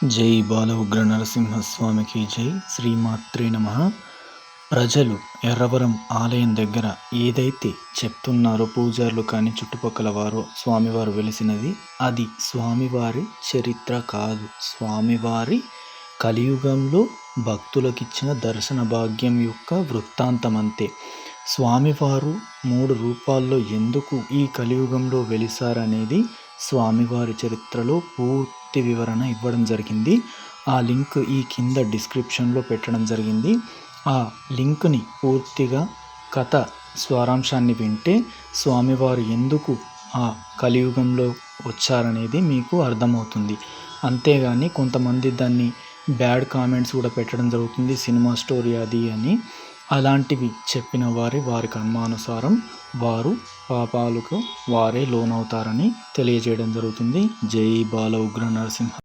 జై బాల ఉగ్ర నరసింహస్వామికి జై. శ్రీమాత్రే నమ. ప్రజలు ఎర్రవరం ఆలయం దగ్గర ఏదైతే చెప్తున్నారో పూజారులు కానీ చుట్టుపక్కల వారు స్వామివారు వెలిసినది, అది స్వామివారి చరిత్ర కాదు. స్వామివారి కలియుగంలో భక్తులకిచ్చిన దర్శన భాగ్యం యొక్క వృత్తాంతం అంతే. స్వామివారు 3 రూపాల్లో ఎందుకు ఈ కలియుగంలో వెలిసారనేది స్వామివారి చరిత్రలో పూర్తి వివరణ ఇవ్వడం జరిగింది. ఆ లింక్ ఈ కింద డిస్క్రిప్షన్లో పెట్టడం జరిగింది. ఆ లింక్ని పూర్తిగా కథ స్వరాంశాన్ని వింటే స్వామివారు ఎందుకు ఆ కలియుగంలో వచ్చారనేది మీకు అర్థమవుతుంది. అంతేగాని కొంతమంది దాన్ని బ్యాడ్ కామెంట్స్ కూడా పెట్టడం జరుగుతుంది, సినిమా స్టోరీ అది అని. అలాంటివి చెప్పిన వారి కర్మానుసారం వారు పాపాలకు వారే లోనవుతారని తెలియజేయడం జరుగుతుంది. జై బాల ఉగ్ర నరసింహ.